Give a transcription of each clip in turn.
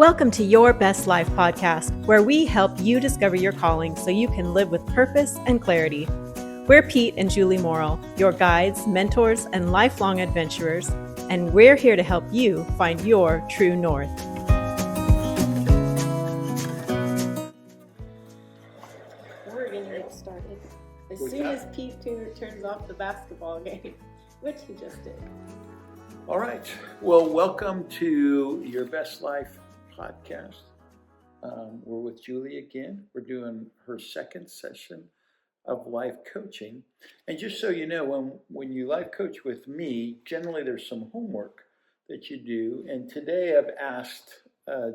Welcome to Your Best Life podcast, where we help you discover your calling so you can live with purpose and clarity. We're Pete and Julie Morrill, your guides, mentors, and lifelong adventurers, and we're here to help you find your true north. We're going to get started as soon as Pete turns off the basketball game, which he just did. All right. Well, welcome to Your Best Life podcast. We're with Julie again. We're doing her second session of life coaching. And just so you know, when you life coach with me, generally there's some homework that you do. And today I've asked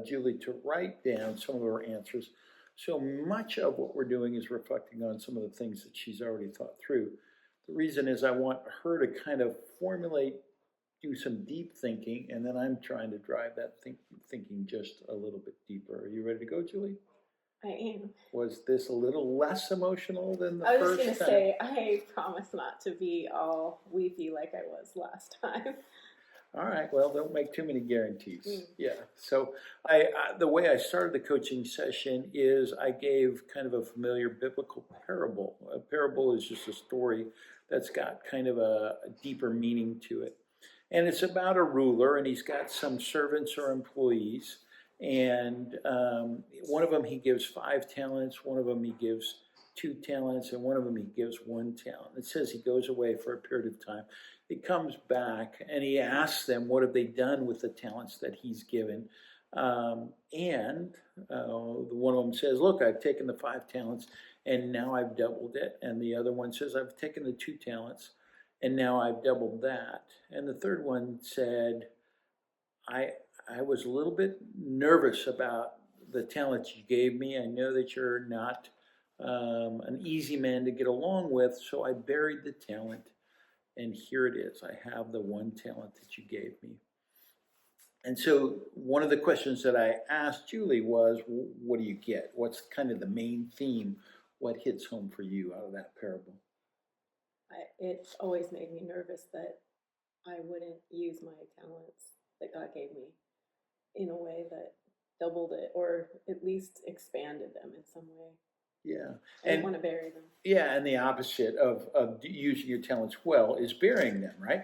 Julie to write down some of her answers. So much of what we're doing is reflecting on some of the things that she's already thought through. The reason is I want her to kind of do some deep thinking, and then I'm trying to drive that thinking just a little bit deeper. Are you ready to go, Julie? I am. Was this a little less emotional than the first time? I was going to say, I promise not to be all weepy like I was last time. All right, well, don't make too many guarantees. Yeah, so the way I started the coaching session is I gave kind of a familiar biblical parable. A parable is just a story that's got kind of a deeper meaning to it. And it's about a ruler, and he's got some servants or employees. And one of them he gives 5 talents, one of them he gives 2 talents, and one of them he gives 1 talent. It says he goes away for a period of time. He comes back, and he asks them, what have they done with the talents that he's given? And one of them says, look, I've taken the 5 talents, and now I've doubled it. And the other one says, I've taken the 2 talents, and now I've doubled that. And the third one said, I was a little bit nervous about the talents you gave me. I know that you're not an easy man to get along with, so I buried the talent, and here it is. I have the 1 talent that you gave me. And so one of the questions that I asked Julie was, what do you get? What's kind of the main theme? What hits home for you out of that parable? It always made me nervous that I wouldn't use my talents that God gave me in a way that doubled it or at least expanded them in some way. Yeah. I didn't want to bury them. Yeah, and the opposite of using your talents well is burying them, right?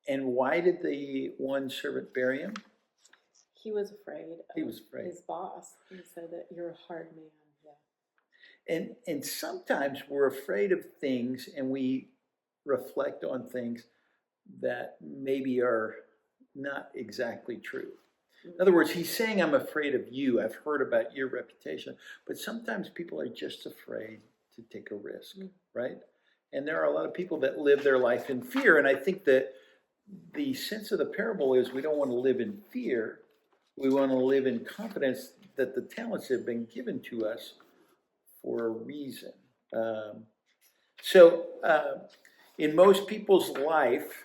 And why did the one servant bury him? He was afraid of his boss. He said that you're a hard man. Yeah. And sometimes we're afraid of things, and we reflect on things that maybe are not exactly true. In other words, he's saying, I'm afraid of you. I've heard about your reputation. But sometimes people are just afraid to take a risk, right? And there are a lot of people that live their life in fear. And I think that the sense of the parable is we don't want to live in fear. We want to live in confidence that the talents have been given to us for a reason. In most people's life,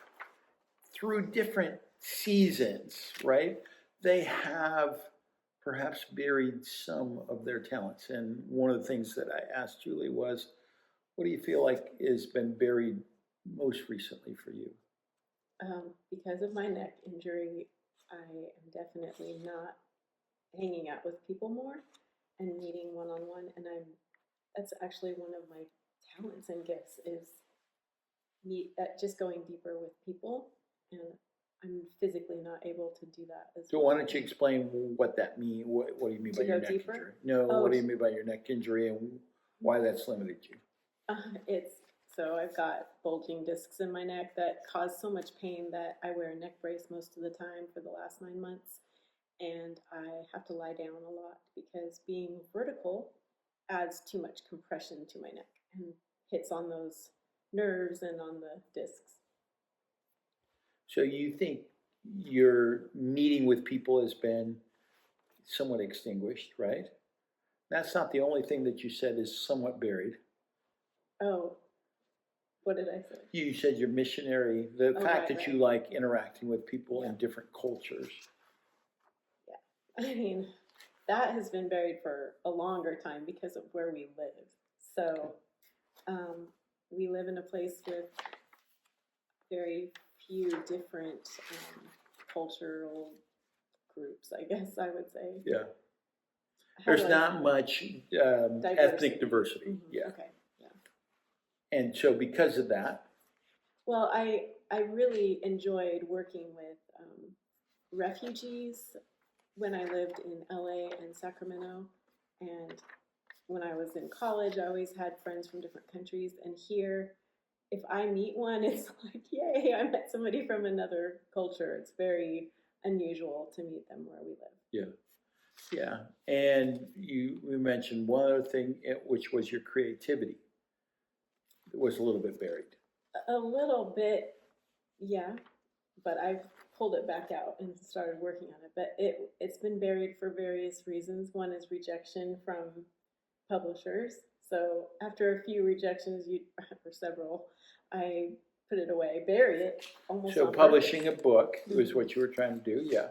through different seasons, right, they have perhaps buried some of their talents. And one of the things that I asked Julie was, what do you feel like has been buried most recently for you? Because of my neck injury, I am definitely not hanging out with people more and meeting one-on-one. And that's actually one of my talents and gifts is just going deeper with people, and I'm physically not able to do that as well. So why don't you explain what that means? What do you mean by your neck injury? No, what do you mean by your neck injury and why that's limited you? So I've got bulging discs in my neck that cause so much pain that I wear a neck brace most of the time for the last 9 months, and I have to lie down a lot because being vertical adds too much compression to my neck and hits on those nerves and on the discs. So you think your meeting with people has been somewhat extinguished, right? That's not the only thing that you said is somewhat buried. Oh, what did I say? You said you're missionary, the fact that you like interacting with people in different cultures. Yeah, I mean, that has been buried for a longer time because of where we live. So we live in a place with very few different cultural groups, I guess I would say. Yeah. How There's do I not say it? much ethnic diversity. Mhm, Yeah. okay, yeah. And so because of that, Well, I really enjoyed working with refugees when I lived in LA and Sacramento. And when I was in college, I always had friends from different countries. And here, if I meet one, it's like, yay, I met somebody from another culture. It's very unusual to meet them where we live. yeah. Yeah. And we mentioned one other thing, which was your creativity. It was a little bit buried. A little bit, yeah, but I've pulled it back out and started working on it. But it's been buried for various reasons. One is rejection from publishers. So after a few rejections, or several, I put it away, buried it almost. So on publishing purpose. a book was what you were trying to do, yeah.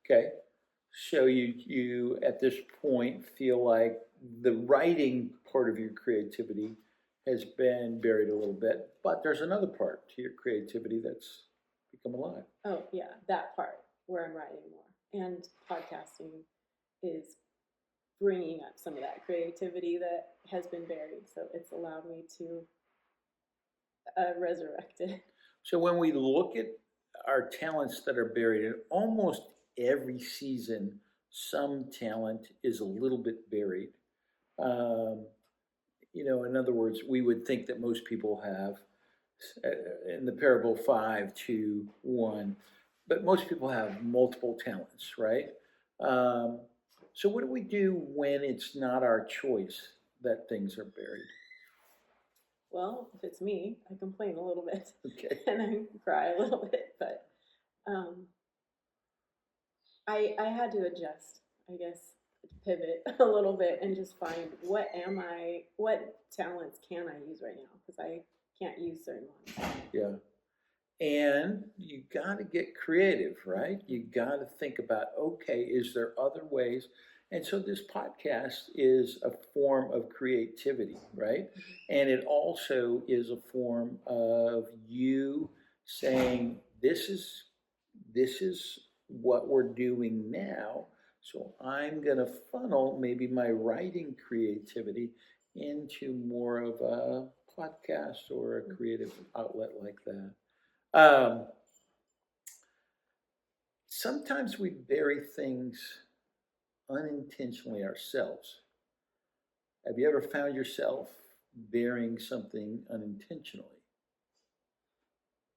Okay. So you at this point feel like the writing part of your creativity has been buried a little bit, but there's another part to your creativity that's become alive. Oh yeah, that part where I'm writing more, and podcasting is bringing up some of that creativity that has been buried. So it's allowed me to resurrect it. So when we look at our talents that are buried, in almost every season, some talent is a little bit buried. In other words, we would think that most people have, in the parable 5, 2, 1, but most people have multiple talents, right? So what do we do when it's not our choice that things are buried? Well, if it's me, I complain a little bit. Okay. And I cry a little bit, but I had to adjust, I guess, pivot a little bit and just find what talents can I use right now, because I can't use certain ones. Yeah. And you got to get creative, right? You got to think about, okay, is there other ways? And so this podcast is a form of creativity, right? And it also is a form of you saying, this is what we're doing now. So I'm going to funnel maybe my writing creativity into more of a podcast or a creative outlet like that. Sometimes we bury things unintentionally ourselves. Have you ever found yourself burying something unintentionally?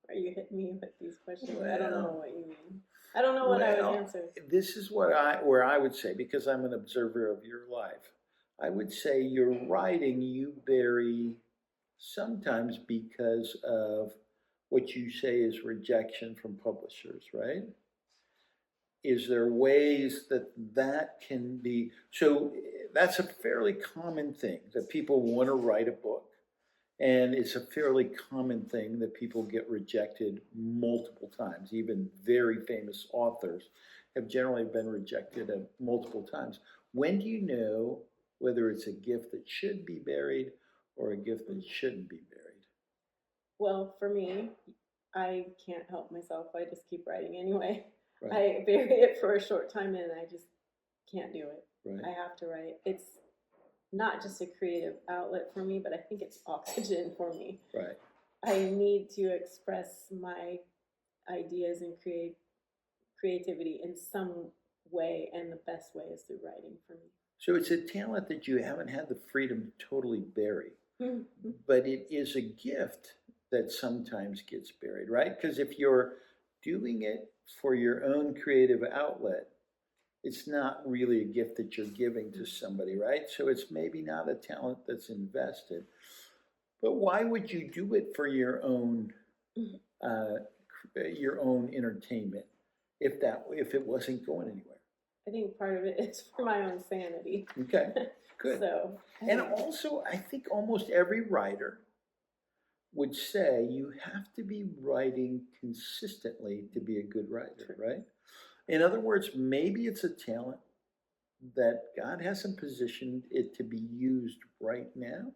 Are you hitting me with these questions? Well, I don't know what you mean. I don't know what I would answer. This is where I would say, because I'm an observer of your life, I would say your writing you bury sometimes because of what you say is rejection from publishers, right? Is there ways that can be, so that's a fairly common thing, that people want to write a book, and it's a fairly common thing that people get rejected multiple times. Even very famous authors have generally been rejected multiple times. When do you know whether it's a gift that should be buried or a gift that shouldn't be buried? Well, for me, I can't help myself. I just keep writing anyway. Right. I bury it for a short time and I just can't do it. Right. I have to write. It's not just a creative outlet for me, but I think it's oxygen for me. Right. I need to express my ideas and creativity in some way, and the best way is through writing for me. So it's a talent that you haven't had the freedom to totally bury, Mm-hmm. but it is a gift that sometimes gets buried, right? Because if you're doing it for your own creative outlet, it's not really a gift that you're giving to somebody, right? So it's maybe not a talent that's invested. But why would you do it for your own entertainment if it wasn't going anywhere? I think part of it is for my own sanity. Okay, good. So, and also, I think almost every writer would say you have to be writing consistently to be a good writer, right? In other words, maybe it's a talent that God hasn't positioned it to be used right now,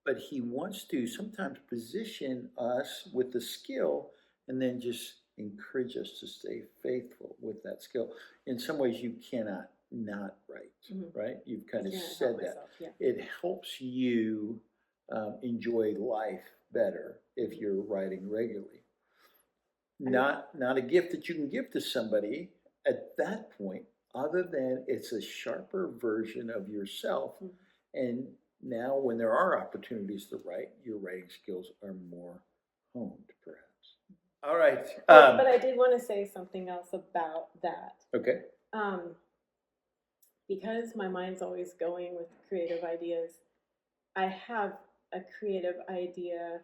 but He wants to sometimes position us with the skill and then just encourage us to stay faithful with that skill. In some ways, you cannot not write, right? You've kind of said that. It helps you enjoy life better if you're writing regularly. Not a gift that you can give to somebody at that point, other than it's a sharper version of yourself. And now when there are opportunities to write, your writing skills are more honed, perhaps. All right. But I did want to say something else about that. Okay. Because my mind's always going with creative ideas, I have a creative idea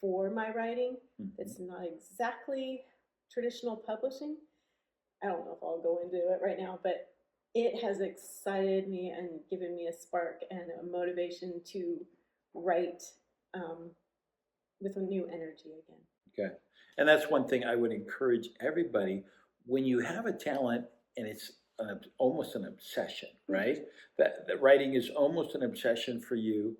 for my writing that's not exactly traditional publishing. I don't know if I'll go into it right now, but it has excited me and given me a spark and a motivation to write with a new energy again. Okay. And that's one thing I would encourage everybody. When you have a talent and it's almost an obsession, right? That writing is almost an obsession for you.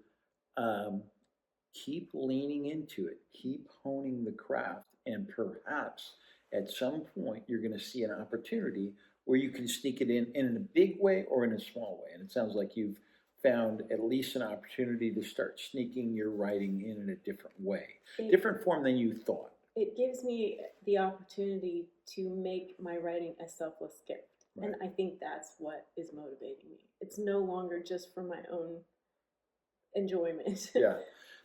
Keep leaning into it. Keep honing the craft. And perhaps at some point you're going to see an opportunity where you can sneak it in a big way or in a small way. And it sounds like you've found at least an opportunity to start sneaking your writing in a different way, different form than you thought. It gives me the opportunity to make my writing a selfless gift. Right. And I think that's what is motivating me. It's no longer just for my own enjoyment. Yeah.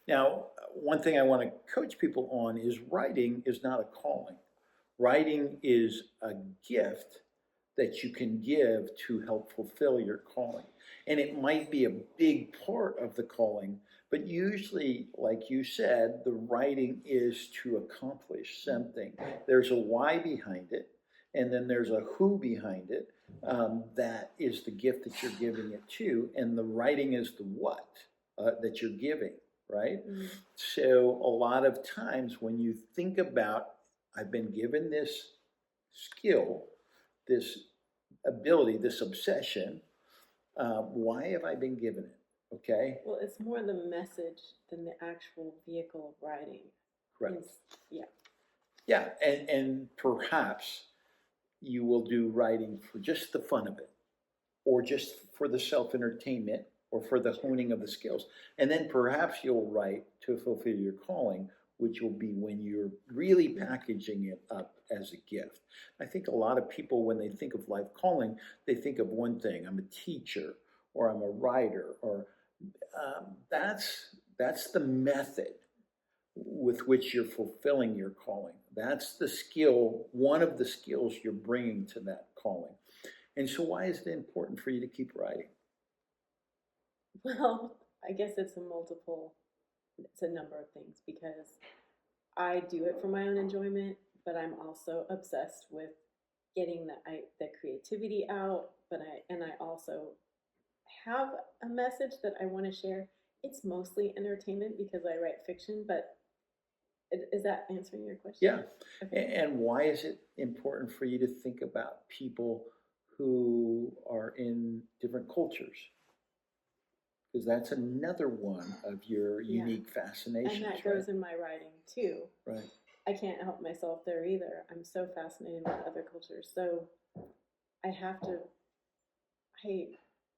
Now, one thing I want to coach people on is writing is not a calling. Writing is a gift that you can give to help fulfill your calling. And it might be a big part of the calling, but usually, like you said, the writing is to accomplish something. There's a why behind it, and then there's a who behind it. That is the gift that you're giving it to, and the writing is the what that you're giving, right? So a lot of times when you think about, I've been given this skill, this ability, this obsession, why have I been given it? Okay. Well, it's more the message than the actual vehicle of writing. Correct. Yeah. Yeah, and perhaps you will do writing for just the fun of it, or just for the self-entertainment, or for the honing of the skills. And then perhaps you'll write to fulfill your calling, which will be when you're really packaging it up as a gift. I think a lot of people, when they think of life calling, they think of one thing: I'm a teacher, or I'm a writer, or that's the method with which you're fulfilling your calling. That's the skill, one of the skills you're bringing to that calling. And so why is it important for you to keep writing? Well, I guess it's a number of things, because I do it for my own enjoyment, but I'm also obsessed with getting the creativity out. But I also have a message that I want to share. It's mostly entertainment because I write fiction, but is that answering your question? Yeah. Okay. And why is it important for you to think about people who are in different cultures? Because that's another one of your unique fascinations. And that goes in my writing too. Right. I can't help myself there either. I'm so fascinated by other cultures. So I have to,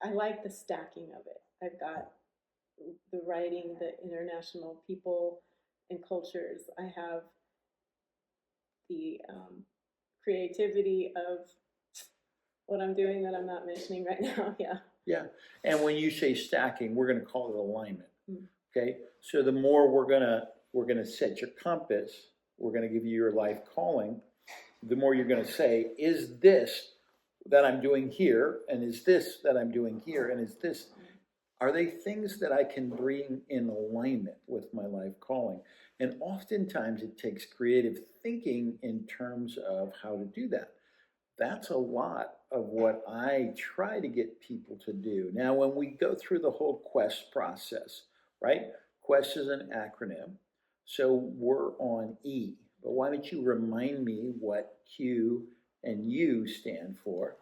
I like the stacking of it. I've got the writing, the international people and cultures. I have the creativity of what I'm doing that I'm not mentioning right now. Yeah. Yeah. And when you say stacking, we're going to call it alignment. Okay. So the more we're going to set your compass, we're going to give you your life calling, the more you're going to say, is this that I'm doing here? And is this that I'm doing here? And is this, are they things that I can bring in alignment with my life calling? And oftentimes it takes creative thinking in terms of how to do that. That's a lot of what I try to get people to do. Now, when we go through the whole QUEST process, right? QUEST is an acronym. So we're on E. But why don't you remind me what Q and U stand for?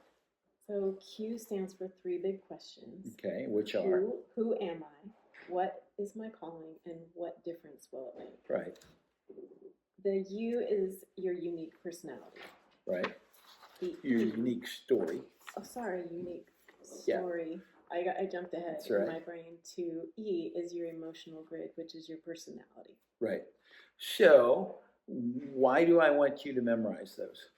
So Q stands for 3 big questions. Okay, which are? Who am I? What is my calling? And what difference will it make? Right. The U is your unique personality. right? The Your E, unique story. oh, sorry, unique Yeah. story. I jumped ahead That's in right. my brain to E is your emotional grid, which is your personality. Right. So, why do I want you to memorize those?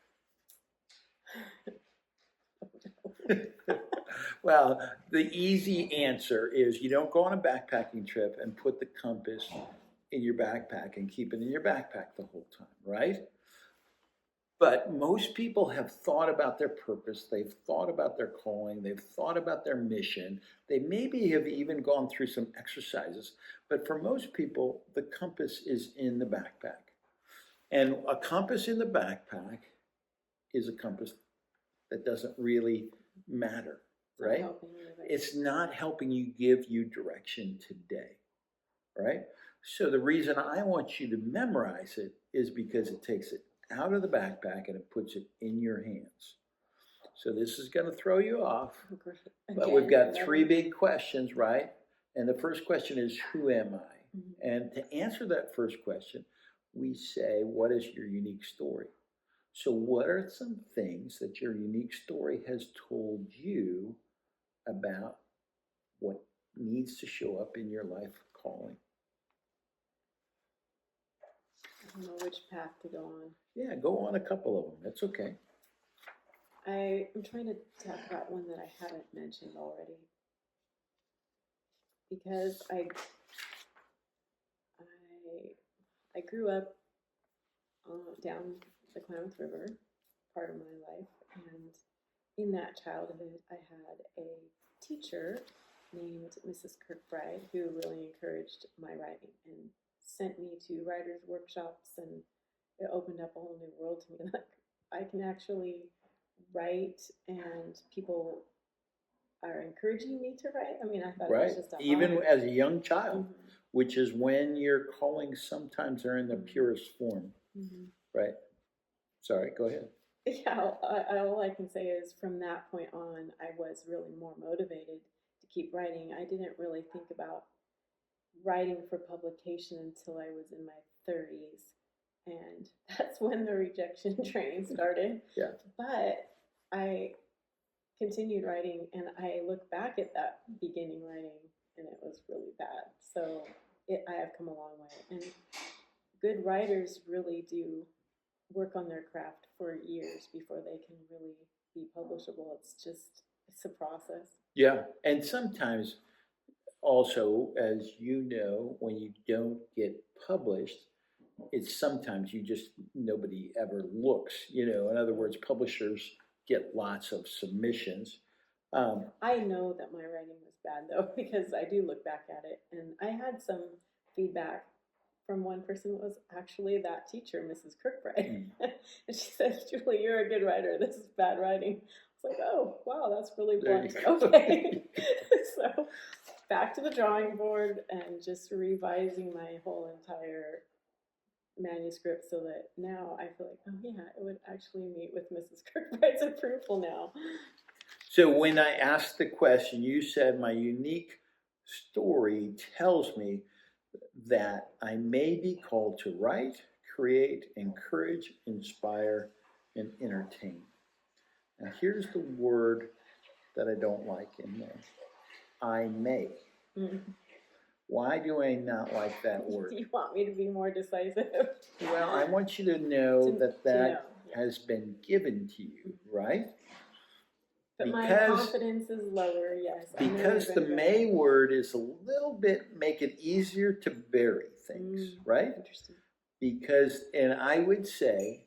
Well, the easy answer is you don't go on a backpacking trip and put the compass in your backpack and keep it in your backpack the whole time, right? But most people have thought about their purpose, they've thought about their calling, they've thought about their mission, they maybe have even gone through some exercises. But for most people, the compass is in the backpack. And a compass in the backpack is a compass that doesn't really matter, right? It's not helping you give you direction today, right? So the reason I want you to memorize it is because it takes it out of the backpack and it puts it in your hands. So this is going to throw you off, but we've got three big questions, right? And the first question is, who am I? Mm-hmm. And to answer that first question, we say, what is your unique story? So what are some things that your unique story has told you about what needs to show up in your life calling? I don't know which path to go on. Yeah, go on a couple of them. That's okay. I'm trying to talk about one that I haven't mentioned already. Because I grew up down the Klamath River, part of my life, and in that childhood, I had a teacher named Mrs. Kirkbride who really encouraged my writing and sent me to writers' workshops, and it opened up a whole new world to me. Like, I can actually write, and people are encouraging me to write. I mean, I thought it was just a even hobby. as a young child, Mhm. which is when your callings sometimes are in the purest form, right? Sorry, go ahead. Yeah, all I can say is from that point on, I was really more motivated to keep writing. I didn't really think about writing for publication until I was in my 30s. And that's when the rejection train started. Yeah. But I continued writing, and I look back at that beginning writing, and it was really bad. So I have come a long way. And good writers really do work on their craft for years before they can really be publishable. It's a process. Yeah, and sometimes also, as you know, when you don't get published, it's sometimes nobody ever looks, in other words, publishers get lots of submissions. I know that my writing was bad though, because I do look back at it, and I had some feedback from one person that was actually that teacher, Mrs. Kirkbride. And she said, "Julie, you're a good writer. This is bad writing." It's like, oh, wow, that's really blunt. Okay. So back to the drawing board and just revising my whole entire manuscript so that now I feel like, oh yeah, it would actually meet with Mrs. Kirkbride's approval now. So when I asked the question, you said my unique story tells me that I may be called to write, create, encourage, inspire, and entertain. Now here's the word that I don't like in there. I may. Mm-hmm. Why do I not like that word? Do you want me to be more decisive? Well, I want you to know that has been given to you, right? But my confidence is lower, yes. Because the may word is a little bit, make it easier to bury things, right? Interesting. Because, and I would say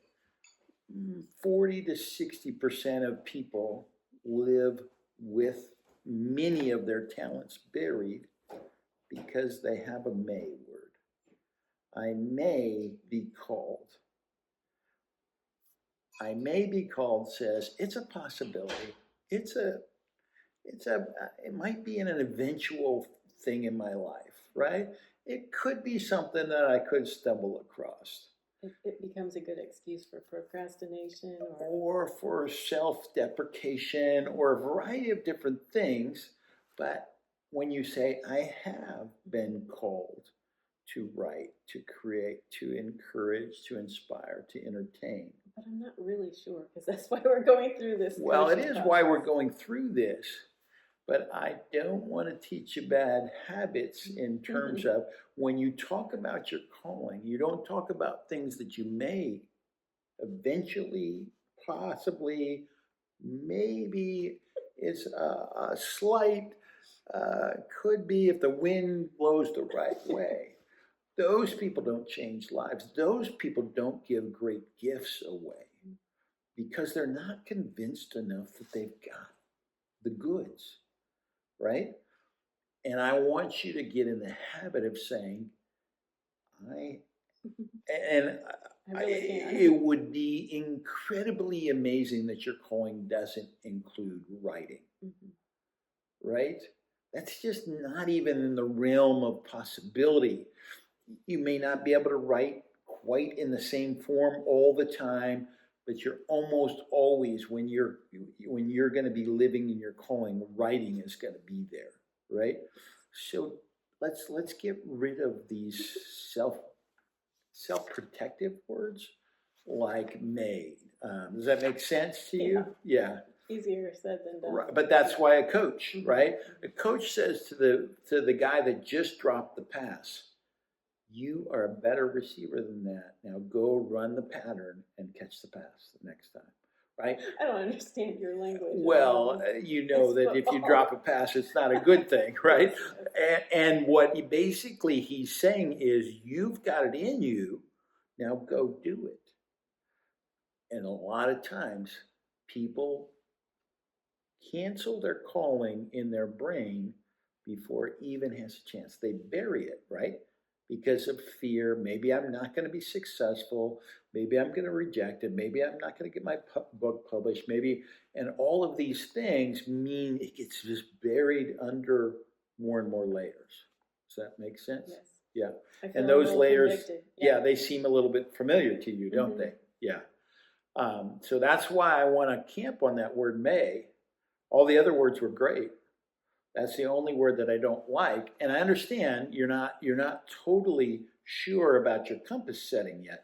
40 to 60% of people live with many of their talents buried because they have a may word. I may be called. I may be called says it's a possibility. It might be an eventual thing in my life, right? It could be something that I could stumble across. It becomes a good excuse for procrastination or for self-deprecation or a variety of different things. But when you say, I have been called to write, to create, to encourage, to inspire, to entertain. But I'm not really sure, because that's why we're going through this. Well, it coaching is why we're process. going through this, but I don't want to teach you bad habits in terms of when you talk about your calling, you don't talk about things that you may eventually, possibly, maybe is a slight, could be if the wind blows the right way. Those people don't change lives. Those people don't give great gifts away because they're not convinced enough that they've got the goods, right? And I want you to get in the habit of saying, and I really can. it would be incredibly amazing that your calling doesn't include writing, right? That's just not even in the realm of possibility. You may not be able to write quite in the same form all the time, but you're almost always, when you're going to be living in your calling, writing is going to be there, right? So let's get rid of these self-protective words like may. Does that make sense to you? Yeah. Easier said than done. Right, but that's why a coach, right? A coach says to the guy that just dropped the pass, you are a better receiver than that. Now go run the pattern and catch the pass the next time, right? I don't understand your language. Well, you know that if you drop a pass, it's not a good thing, right? And what he's saying is, you've got it in you, now go do it. And a lot of times, people cancel their calling in their brain before it even has a chance. They bury it, right? Because of fear. Maybe I'm not going to be successful. Maybe I'm going to reject it. Maybe I'm not going to get my book published. Maybe, and all of these things mean it gets just buried under more and more layers. Does that make sense? Yes. Yeah. And those layers, they seem a little bit familiar to you, don't they? Yeah. So that's why I want to camp on that word may. All the other words were great. That's the only word that I don't like. And I understand you're not totally sure about your compass setting yet.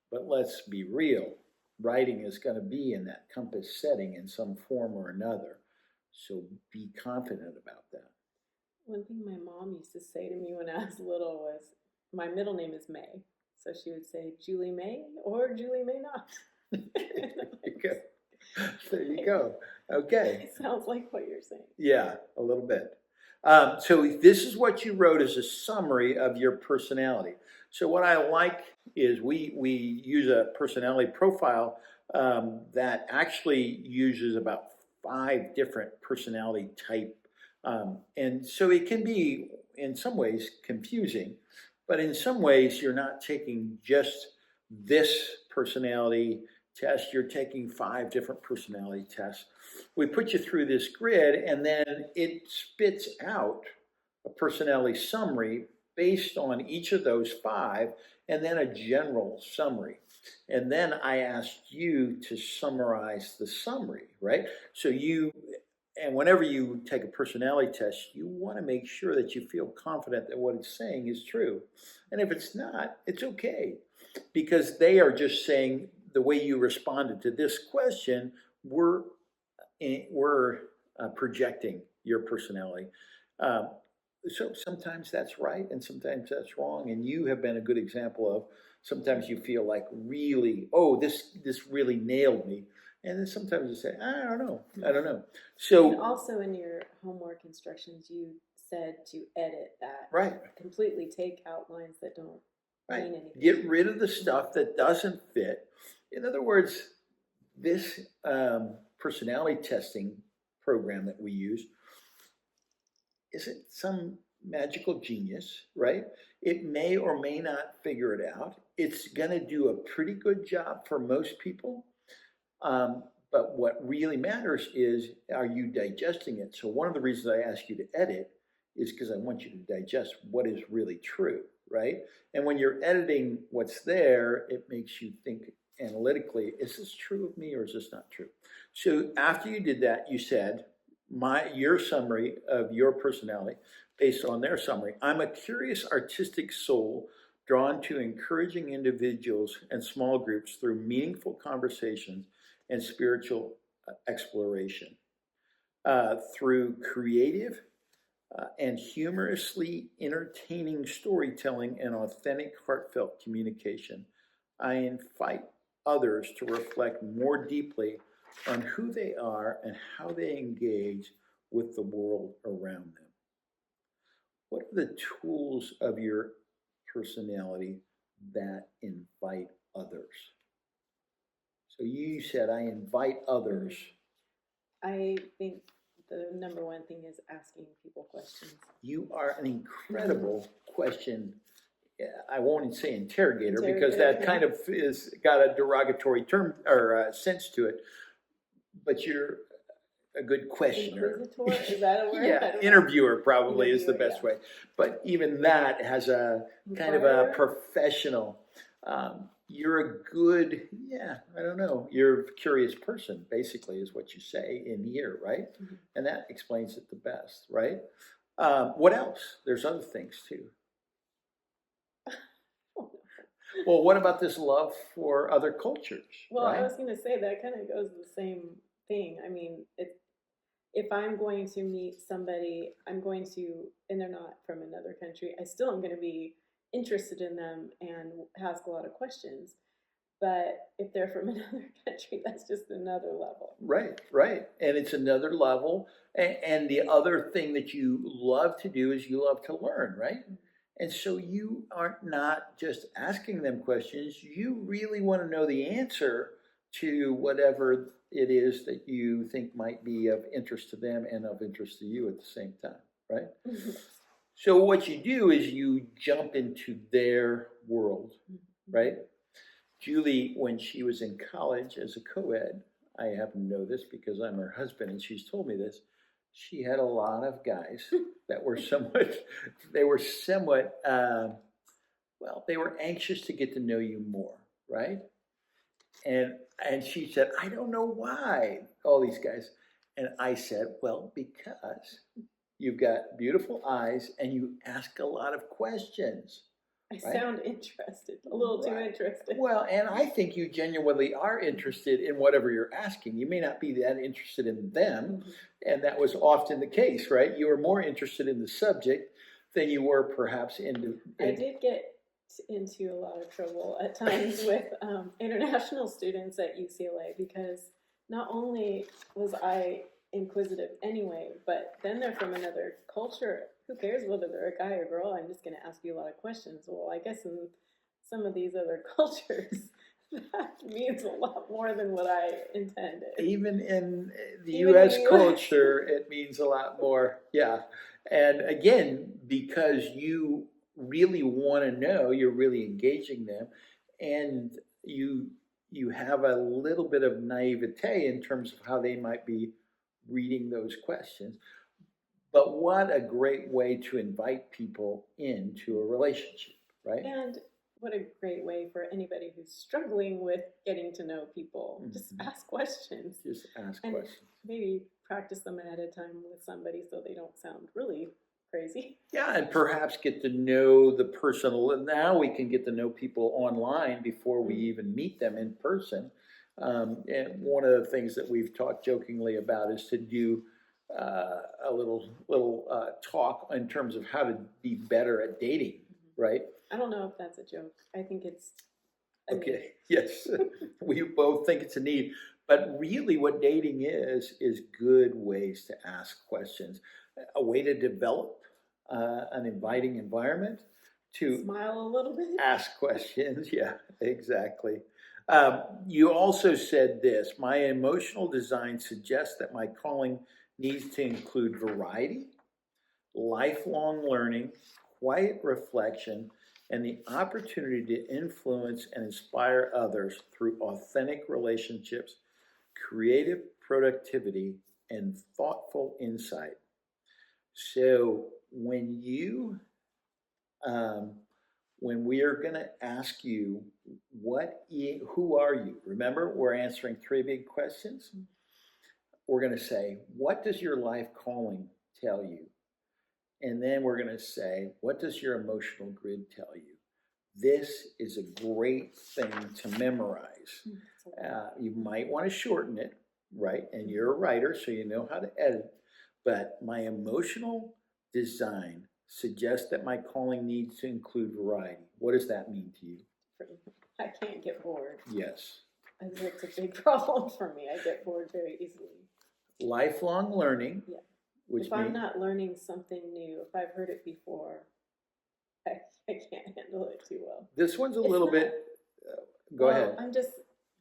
But let's be real. Writing is going to be in that compass setting in some form or another. So be confident about that. One thing my mom used to say to me when I was little was, my middle name is May. So she would say, Julie May or Julie May not. There you go. Okay. It sounds like what you're saying. Yeah, a little bit. So this is what you wrote as a summary of your personality. So what I like is we use a personality profile that actually uses about 5 different personality type. And so it can be, in some ways, confusing, but in some ways you're not taking just this personality test, you're taking 5 different personality tests. We put you through this grid, and then it spits out a personality summary based on each of those 5, and then a general summary. And then I asked you to summarize the summary, right? So and whenever you take a personality test, you want to make sure that you feel confident that what it's saying is true. And if it's not, it's okay, because they are just saying the way you responded to this question, we're projecting your personality. So sometimes that's right and sometimes that's wrong. And you have been a good example of sometimes you feel like really, this really nailed me. And then sometimes you say, I don't know. So and also in your homework instructions, you said to edit that. Right. Completely take out lines that don't mean anything. Get rid of the stuff that doesn't fit. In other words, this personality testing program that we use isn't some magical genius, right? It may or may not figure it out. It's going to do a pretty good job for most people. But what really matters is, are you digesting it? So one of the reasons I ask you to edit is because I want you to digest what is really true, right? And when you're editing what's there, it makes you think analytically, is this true of me or is this not true? So after you did that, you said, your summary of your personality based on their summary. I'm a curious artistic soul drawn to encouraging individuals and small groups through meaningful conversations and spiritual exploration. Through creative and humorously entertaining storytelling and authentic, heartfelt communication, I invite others to reflect more deeply on who they are and how they engage with the world around them. What are the tools of your personality that invite others? So you said, I invite others. I think the number one thing is asking people questions. You are an incredible question. I won't say interrogator because that kind of is got a derogatory term or sense to it. But you're a good questioner. Inquisitor, is that a word? Yeah, interviewer probably is the best way. But even that has a kind of a professional. You're a good, I don't know. You're a curious person, basically, is what you say in here, right? Mm-hmm. And that explains it the best, right? What else? There's other things too. Well, what about this love for other cultures? Well, right? I was going to say that kind of goes the same thing. I mean, if I'm going to meet somebody, and they're not from another country, I still am going to be interested in them and ask a lot of questions. But if they're from another country, that's just another level. Right. And it's another level. And the other thing that you love to do is you love to learn, right? Mm-hmm. And so you are not just asking them questions, you really want to know the answer to whatever it is that you think might be of interest to them and of interest to you at the same time, right? Mm-hmm. So what you do is you jump into their world, right? Julie, when she was in college as a co-ed, I happen to know this because I'm her husband and she's told me this, she had a lot of guys that were they were anxious to get to know you more, right? And she said, I don't know why, all these guys. And I said, well, because you've got beautiful eyes and you ask a lot of questions. I sound interested, a little too interested. Well, and I think you genuinely are interested in whatever you're asking. You may not be that interested in them, and that was often the case, right? You were more interested in the subject than you were perhaps in I did get into a lot of trouble at times with international students at UCLA because not only was I inquisitive anyway, but then they're from another culture. Who cares whether they're a guy or girl? I'm just going to ask you a lot of questions. Well, I guess in some of these other cultures, that means a lot more than what I intended. Even in the U.S. culture, it means a lot more. Yeah. And again, because you really want to know, you're really engaging them, and you have a little bit of naivete in terms of how they might be reading those questions. But what a great way to invite people into a relationship, right? And what a great way for anybody who's struggling with getting to know people. Mm-hmm. Just ask questions. Just ask questions. Maybe practice them ahead of time with somebody so they don't sound really crazy. Yeah, and perhaps get to know the person. Now we can get to know people online before we even meet them in person. And one of the things that we've talked jokingly about is to do a little talk in terms of how to be better at dating, right? I don't know if that's a joke. I think it's a need. Yes, we both think it's a need. But really what dating is good ways to ask questions, a way to develop an inviting environment, to smile a little bit, ask questions. Yeah, exactly. You also said this, my emotional design suggests that my calling needs to include variety, lifelong learning, quiet reflection, and the opportunity to influence and inspire others through authentic relationships, creative productivity, and thoughtful insight. So when we are going to ask you, who are you? Remember, we're answering three big questions. we're going to say, what does your life calling tell you? And then we're going to say, what does your emotional grid tell you? This is a great thing to memorize. You might want to shorten it, right? And you're a writer, so you know how to edit. But my emotional design suggests that my calling needs to include variety. What does that mean to you? I can't get bored. Yes. It's a big problem for me. I get bored very easily. Lifelong learning. Yeah. Which if I'm not learning something new, if I've heard it before, I can't handle it too well. This one's a little bit. Go ahead. I'm just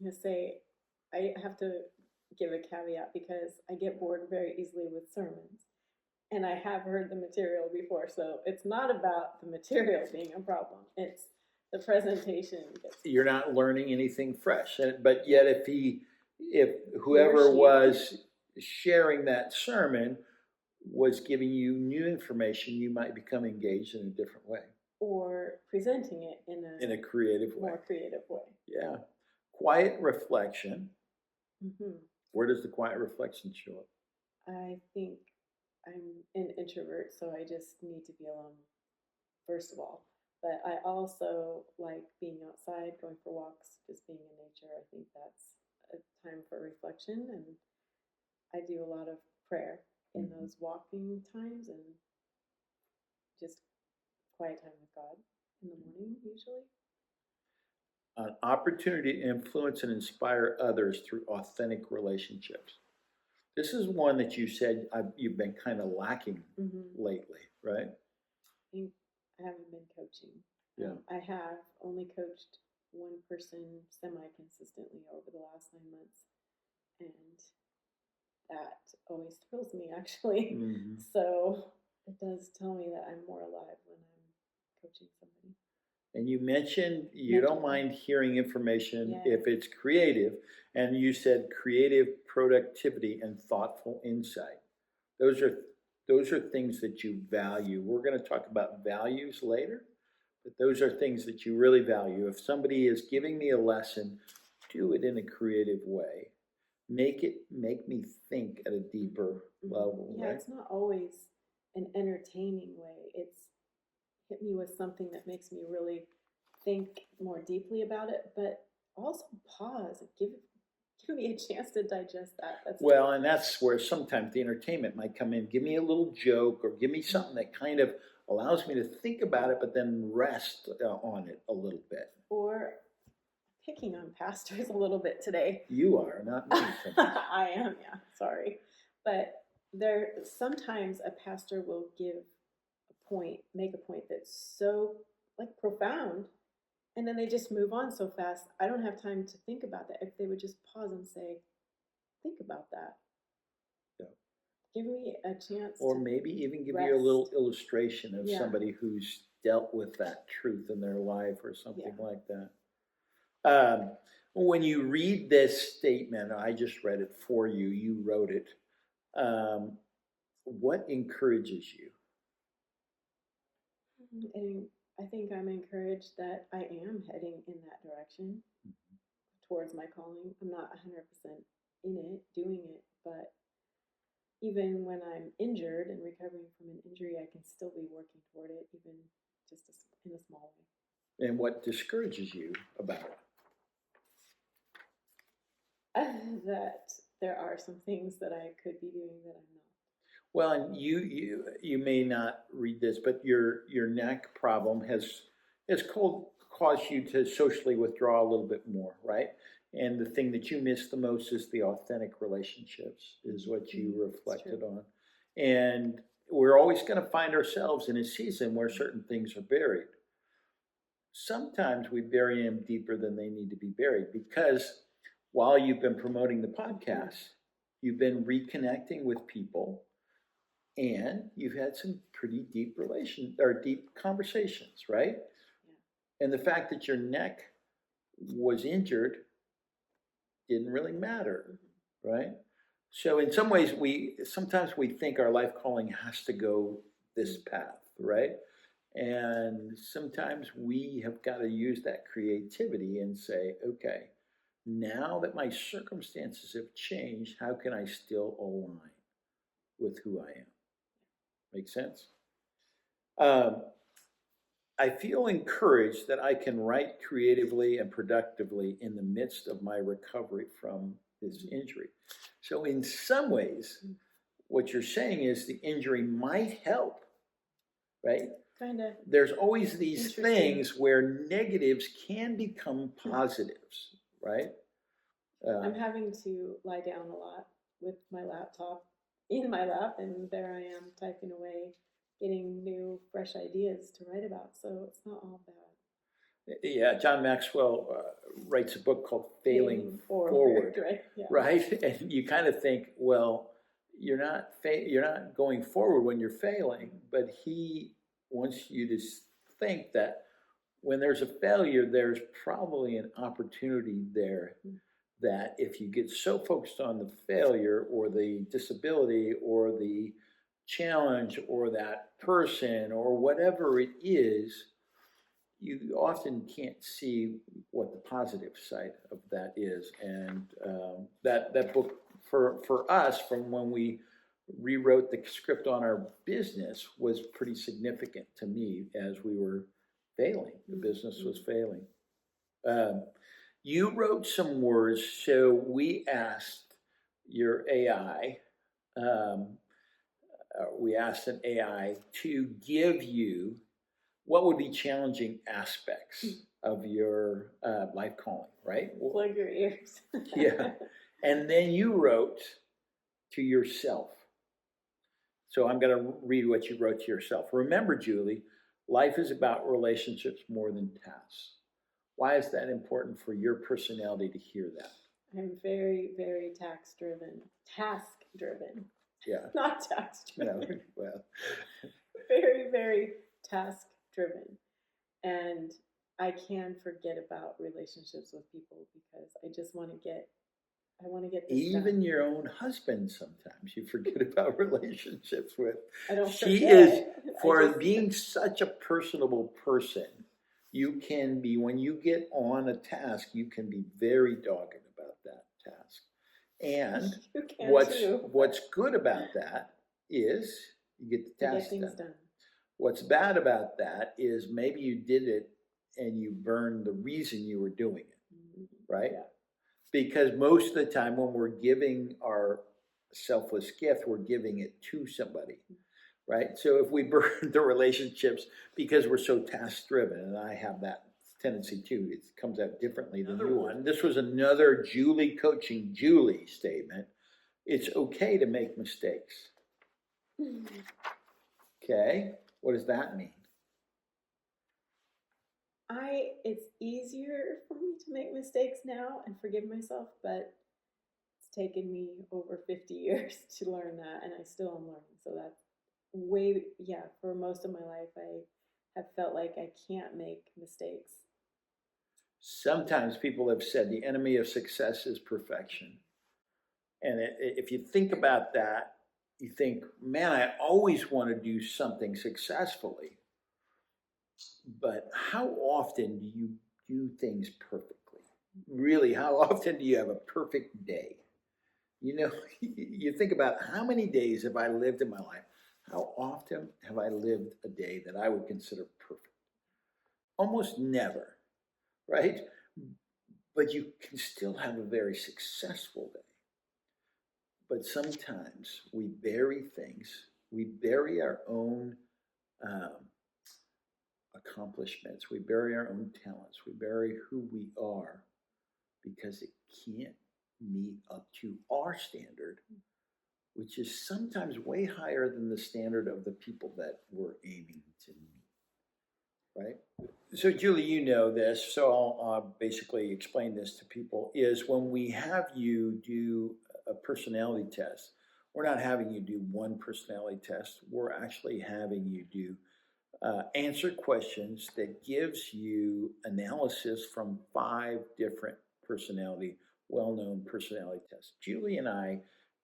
going to say I have to give a caveat because I get bored very easily with sermons. And I have heard the material before, so it's not about the material being a problem. It's the presentation. You're not learning anything fresh, but yet if whoever was sharing that sermon was giving you new information, you might become engaged in a different way, or presenting it in a creative way, more creative way. Yeah, quiet reflection. Mm-hmm. Where does the quiet reflection show up? I think I'm an introvert, so I just need to be alone, first of all. But I also like being outside, going for walks, just being in nature. I think that's a time for reflection, and I do a lot of prayer in those walking times and just quiet time with God in the morning, usually. An opportunity to influence and inspire others through authentic relationships. This is one that you said you've been kind of lacking lately, right? I haven't been coaching. Yeah. I have only coached one person semi-consistently over the last 9 months. And that always thrills me, actually. Mm-hmm. So it does tell me that I'm more alive when I'm coaching somebody. And you mentioned you don't mind hearing information if it's creative. And you said creative productivity and thoughtful insight. Those are things that you value. We're going to talk about values later, but those are things that you really value. If somebody is giving me a lesson, do it in a creative way. Make me think at a deeper level. Yeah, right? It's not always an entertaining way. It's hit me with something that makes me really think more deeply about it, but also pause and give me a chance to digest that. And that's where sometimes the entertainment might come in. Give me a little joke or give me something that kind of allows me to think about it, but then rest on it a little bit. Or picking on pastors a little bit today. You are, not me. I am, yeah, sorry. But sometimes a pastor will make a point that's so profound, and then they just move on so fast. I don't have time to think about that. If they would just pause and say, think about that. Yeah. Give me a chance. Or maybe even give you a little illustration of somebody who's dealt with that truth in their life or something like that. When you read this statement, I just read it for you, you wrote it. What encourages you? And I think I'm encouraged that I am heading in that direction towards my calling. I'm not 100% in it, doing it, but even when I'm injured and recovering from an injury, I can still be working toward it, even just in a small way. And what discourages you about it? That there are some things that I could be doing that I'm not. Well, and you may not read this, but your neck problem has caused you to socially withdraw a little bit more, right? And the thing that you miss the most is the authentic relationships, is what you reflected on. And we're always going to find ourselves in a season where certain things are buried. Sometimes we bury them deeper than they need to be buried, because while you've been promoting the podcast, you've been reconnecting with people. And you've had some pretty deep deep conversations, right? Yeah. And the fact that your neck was injured didn't really matter, right? So in some ways, sometimes we think our life calling has to go this path, right? And sometimes we have got to use that creativity and say, okay, now that my circumstances have changed, how can I still align with who I am? Make sense? I feel encouraged that I can write creatively and productively in the midst of my recovery from this injury. So in some ways, what you're saying is the injury might help, right? Kind of. There's always these things where negatives can become positives, right? I'm having to lie down a lot with my laptop in my lap, and there I am typing away, getting new, fresh ideas to write about. So it's not all bad. Yeah, John Maxwell writes a book called Failing Forward, right? Yeah. Right? And you kind of think, well, you're not going forward when you're failing, but he wants you to think that when there's a failure, there's probably an opportunity there. That if you get so focused on the failure or the disability or the challenge or that person or whatever it is, you often can't see what the positive side of that is. And that book for us, from when we rewrote the script on our business, was pretty significant to me as we were failing. The business was failing. You wrote some words, so we asked your AI, we asked an AI to give you what would be challenging aspects of your life calling, right? Plug your ears. Yeah. And then you wrote to yourself. So I'm going to read what you wrote to yourself. Remember, Julie, life is about relationships more than tasks. Why is that important for your personality to hear that? I'm very, very task-driven. Task-driven. Yeah. Not tax-driven. No, well. Very, very task-driven. And I can forget about relationships with people because I just want to get this Even done. your own husband, sometimes you forget about relationships with. I don't She forget. is, for being such a personable person, you can be, when you get on a task, you can be very dogged about that task. And what's good about that is you get the task done. What's bad about that is maybe you did it and you burned the reason you were doing it, right? Yeah. Because most of the time when we're giving our selfless gift, we're giving it to somebody, right? So if we burn the relationships because we're so task-driven, and I have that tendency too, it comes out differently than you want. This was another Julie coaching Julie statement. It's okay to make mistakes. Okay, what does that mean? It's easier for me to make mistakes now and forgive myself, but it's taken me over 50 years to learn that, and I still am learning. So that's for most of my life, I have felt like I can't make mistakes. Sometimes people have said the enemy of success is perfection. And if you think about that, you think, man, I always want to do something successfully. But how often do you do things perfectly? Really, how often do you have a perfect day? You know, you think about how many days have I lived in my life? How often have I lived a day that I would consider perfect? Almost never, right? But you can still have a very successful day. But sometimes we bury things. We bury our own accomplishments. We bury our own talents. We bury who we are because it can't meet up to our standard, which is sometimes way higher than the standard of the people that we're aiming to meet, right? So Julie, you know this, so I'll basically explain this to people, is when we have you do a personality test, we're not having you do one personality test, we're actually having you do answer questions that gives you analysis from 5 different well-known personality tests. Julie and I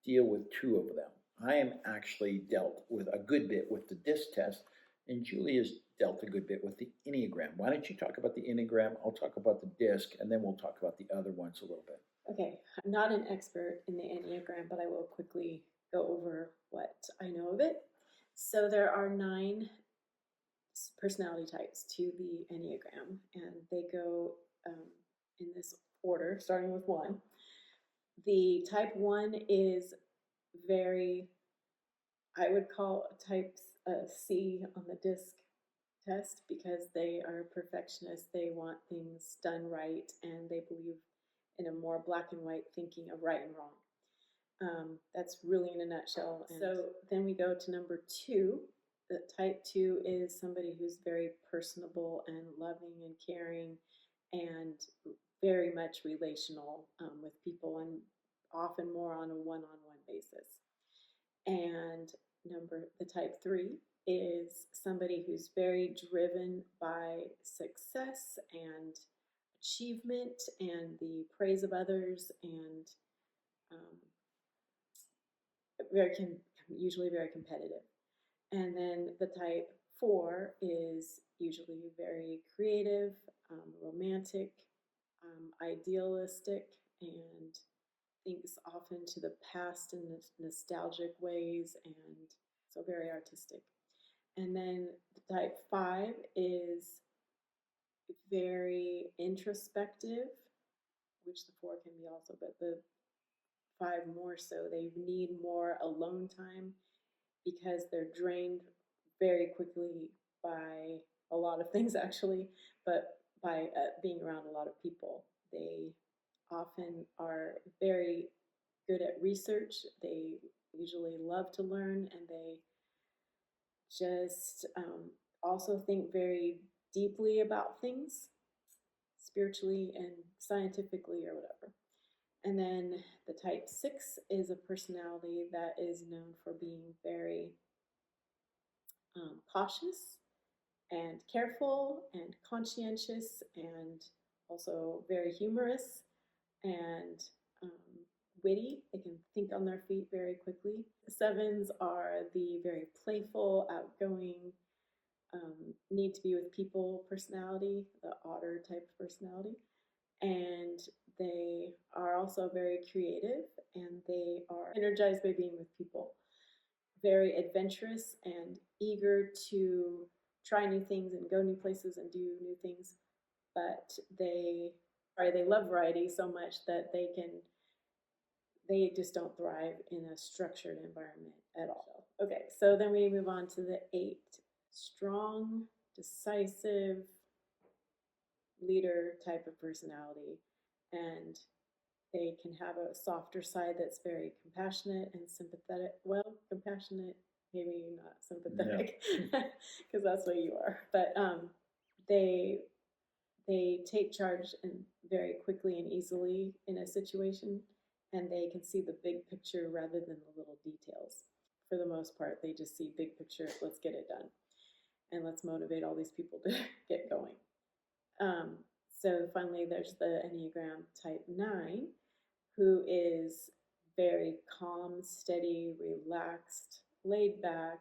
deal with 2 of them. I am actually dealt with a good bit with the DISC test. And Julie has dealt a good bit with the Enneagram. Why don't you talk about the Enneagram? I'll talk about the disc, and then we'll talk about the other ones a little bit. Okay, I'm not an expert in the Enneagram, but I will quickly go over what I know of it. So there are 9 personality types to the Enneagram, and they go in this order, starting with 1. The type 1 is very, I would call type C on the disc test, because they are perfectionists. They want things done right, and they believe in a more black and white thinking of right and wrong. That's really in a nutshell. And so then we go to number 2. The type 2 is somebody who's very personable and loving and caring and very much relational with people, and often more on a one-on-one basis. And the type 3 is somebody who's very driven by success and achievement and the praise of others, and usually very competitive. And then the type 4 is usually very creative, romantic, idealistic, and thinks often to the past in nostalgic ways, and so very artistic. And then the type 5 is very introspective, which the 4 can be also, but the 5 more so. They need more alone time because they're drained very quickly by a lot of things, actually, but by being around a lot of people. They often are very good at research. They usually love to learn, and they just also think very deeply about things, spiritually and scientifically or whatever. And then the type 6 is a personality that is known for being very cautious and careful and conscientious, and also very humorous and witty. They can think on their feet very quickly. The 7s are the very playful, outgoing, need to be with people personality, the otter type of personality. And they are also very creative, and they are energized by being with people. Very adventurous and eager to try new things and go new places and do new things, but they love variety so much that they just don't thrive in a structured environment at all. Okay, so then we move on to the 8. Strong, decisive, leader type of personality, and they can have a softer side that's very compassionate and sympathetic. Well, compassionate, maybe not sympathetic, because that's what you are. But they take charge and very quickly and easily in a situation, and they can see the big picture rather than the little details. For the most part, they just see big picture. Let's get it done, and let's motivate all these people to get going. So finally, there's the Enneagram type 9, who is very calm, steady, relaxed, laid back,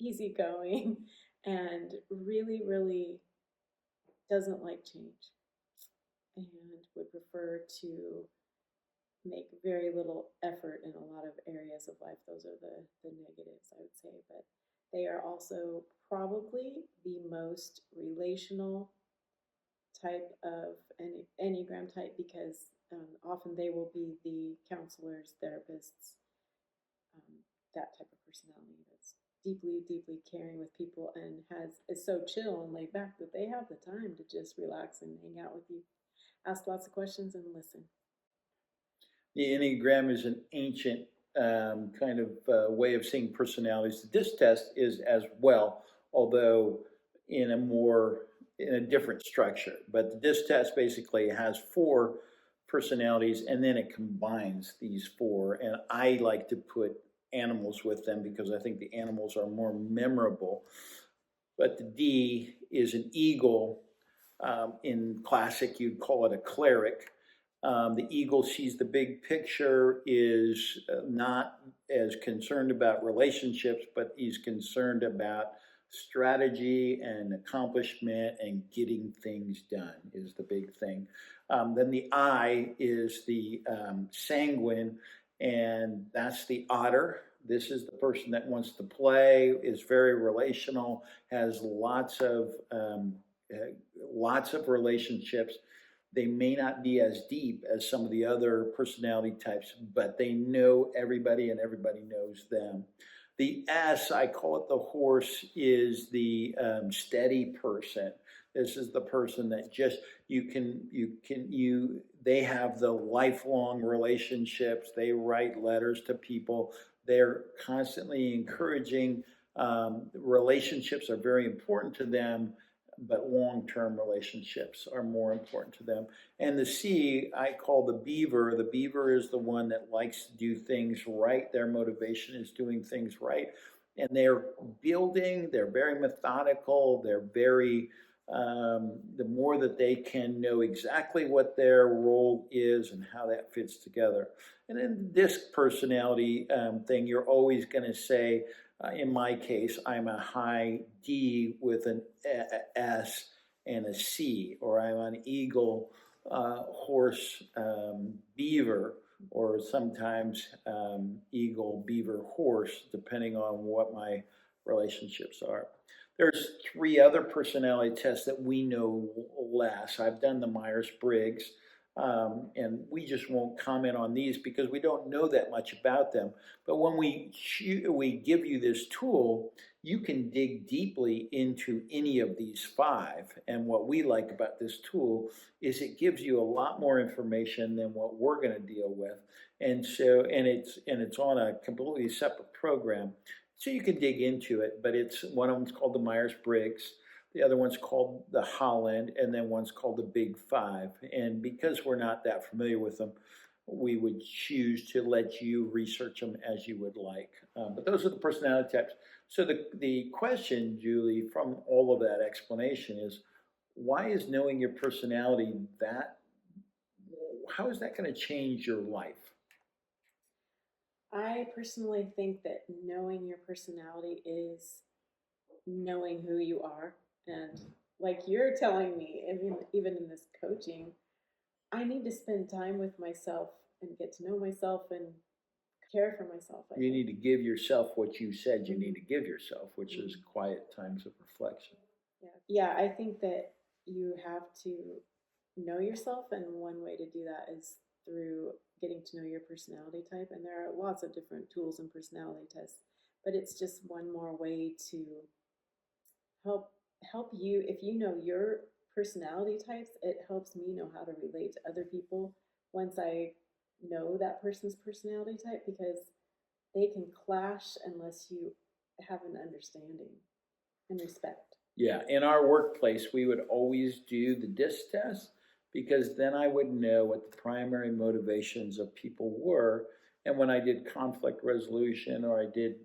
easygoing, and really, really doesn't like change, and would prefer to make very little effort in a lot of areas of life. Those are the negatives, I would say. But they are also probably the most relational type of Enneagram type, because often they will be the counselors, therapists, that type of personality that's deeply, deeply caring with people, and is so chill and laid back that they have the time to just relax and hang out with you, ask lots of questions, and listen. The Enneagram is an ancient kind of way of seeing personalities. This test is as well, although in a different structure. But this test basically has 4 personalities, and then it combines these 4. And I like to put animals with them because I think the animals are more memorable. But the D is an eagle. In classic, you'd call it a cleric. The eagle sees the big picture, is not as concerned about relationships, but he's concerned about Strategy and accomplishment and getting things done is the big thing. Then the I is the sanguine, and that's the otter. This is the person that wants to play, is very relational, has lots of relationships. They may not be as deep as some of the other personality types, but they know everybody and everybody knows them. The S, I call it the horse, is the steady person. This is the person that just they have the lifelong relationships. They write letters to people. They're constantly encouraging. Relationships are very important to them, but long-term relationships are more important to them. And the C, I call the beaver. The beaver is the one that likes to do things right. Their motivation is doing things right. And they're very methodical, the more that they can know exactly what their role is and how that fits together. And in this personality thing, you're always going to say, in my case, I'm a high D with an S and a C, or I'm an eagle, horse, beaver, or sometimes eagle, beaver, horse, depending on what my relationships are. There's 3 other personality tests that we know less. I've done the Myers-Briggs. And we just won't comment on these because we don't know that much about them. But when we give you this tool, you can dig deeply into any of these 5. And what we like about this tool is it gives you a lot more information than what we're going to deal with. And it's on a completely separate program, so you can dig into it. But it's one of them's called the Myers-Briggs. The other one's called the Holland, and then one's called the Big 5. And because we're not that familiar with them, we would choose to let you research them as you would like. But those are the personality types. So the question, Julie, from all of that explanation is, why is knowing your personality how is that going to change your life? I personally think that knowing your personality is knowing who you are. And like you're telling me, even in this coaching, I need to spend time with myself and get to know myself and care for myself. You need to give yourself what you said you need to give yourself, which is quiet times of reflection. Yeah, I think that you have to know yourself, and one way to do that is through getting to know your personality type. And there are lots of different tools and personality tests, but it's just one more way to help you. If you know your personality types, it helps me know how to relate to other people once I know that person's personality type, because they can clash unless you have an understanding and respect. Yeah, in our workplace, we would always do the DISC test, because then I would know what the primary motivations of people were. And when I did conflict resolution or I did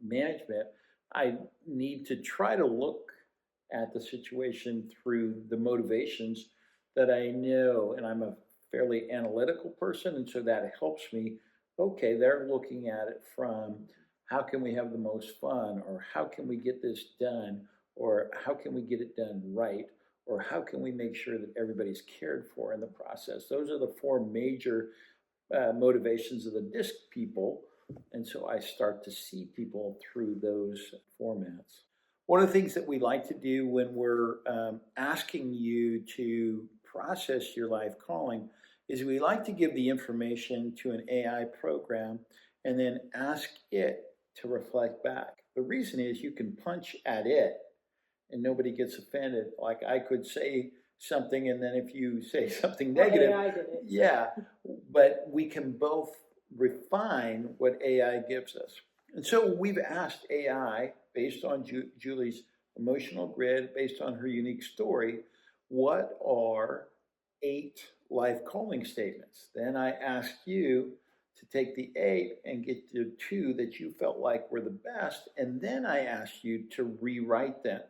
management, I need to try to look at the situation through the motivations that I know. And I'm a fairly analytical person, and so that helps me. Okay, they're looking at it from, how can we have the most fun, or how can we get this done, or how can we get it done right, or how can we make sure that everybody's cared for in the process. Those are the 4 major motivations of the DISC people, and so I start to see people through those formats. One of the things that we like to do when we're asking you to process your life calling is we like to give the information to an AI program and then ask it to reflect back. The reason is you can punch at it and nobody gets offended. Like I could say something, and then if you say something negative, AI did it. Yeah, but we can both refine what AI gives us. And so we've asked AI, based on Julie's emotional grid, based on her unique story, what are 8 life calling statements? Then I asked you to take the 8 and get the 2 that you felt like were the best, and then I asked you to rewrite them.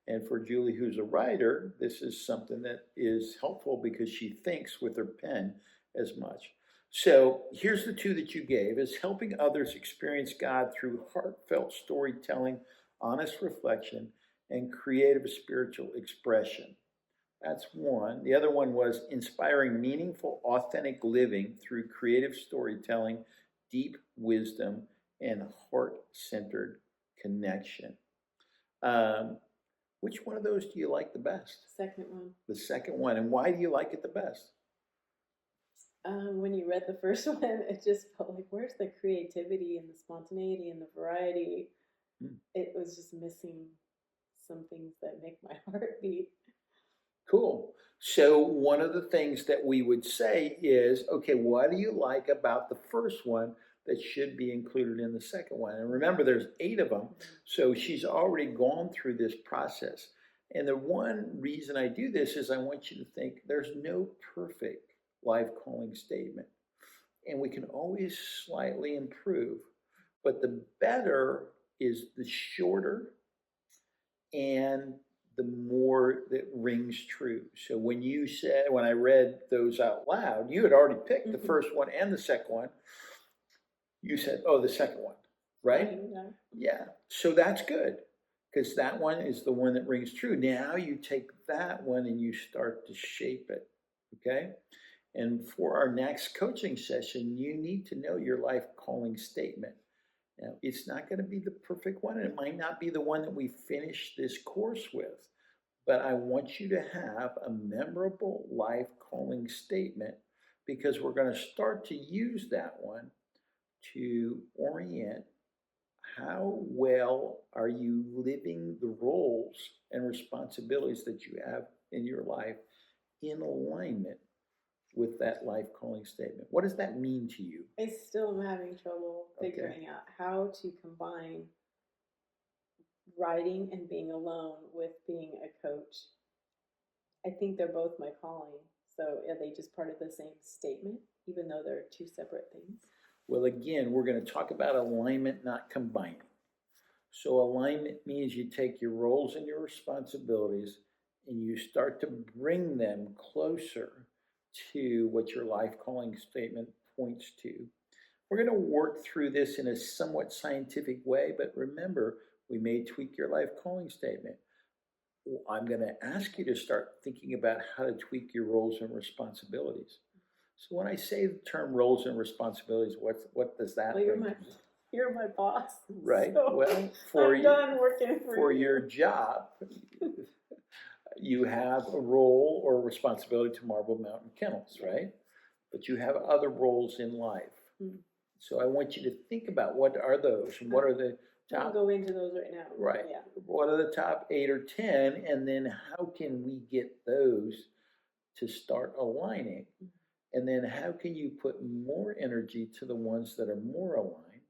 And for Julie, who's a writer, this is something that is helpful because she thinks with her pen as much. So here's the 2 that you gave: is helping others experience God through heartfelt storytelling, honest reflection, and creative spiritual expression. That's one. The other one was inspiring meaningful, authentic living through creative storytelling, deep wisdom, and heart-centered connection. Um, which one of those do you like the best? Second one. The second one. And why do you like it the best? When you read the first one, it just felt like, where's the creativity and the spontaneity and the variety? It was just missing some things that make my heart beat. Cool. So one of the things that we would say is, okay, what do you like about the first one that should be included in the second one? And remember, there's 8 of them, so she's already gone through this process. And the one reason I do this is I want you to think there's no perfect life calling statement. And we can always slightly improve. But the better is the shorter and the more that rings true. So when I read those out loud, you had already picked the first one and the second one. You said, oh, the second one, right? Yeah. So that's good, because that one is the one that rings true. Now you take that one and you start to shape it, okay? And for our next coaching session, you need to know your life calling statement. Now, it's not going to be the perfect one, and it might not be the one that we finish this course with, but I want you to have a memorable life calling statement, because we're going to start to use that one to orient how well are you living the roles and responsibilities that you have in your life in alignment with that life calling statement. What does that mean to you? I still am having trouble figuring out how to combine writing and being alone with being a coach. I think they're both my calling. So are they just part of the same statement, even though they're 2 separate things? Well, again, we're going to talk about alignment, not combining. So alignment means you take your roles and your responsibilities and you start to bring them closer to what your life calling statement points to. We're going to work through this in a somewhat scientific way, but remember, we may tweak your life calling statement. I'm going to ask you to start thinking about how to tweak your roles and responsibilities. So when I say the term roles and responsibilities, what does that mean? You're my boss. Right. So well, I'm done working for you. your job, you have a role or responsibility to Marble Mountain Kennels, right? But you have other roles in life. So I want you to think about what are those and what are the top. I'll go into those right now. Right. Yeah. What are the top 8 or 10, and then how can we get those to start aligning? And then how can you put more energy to the ones that are more aligned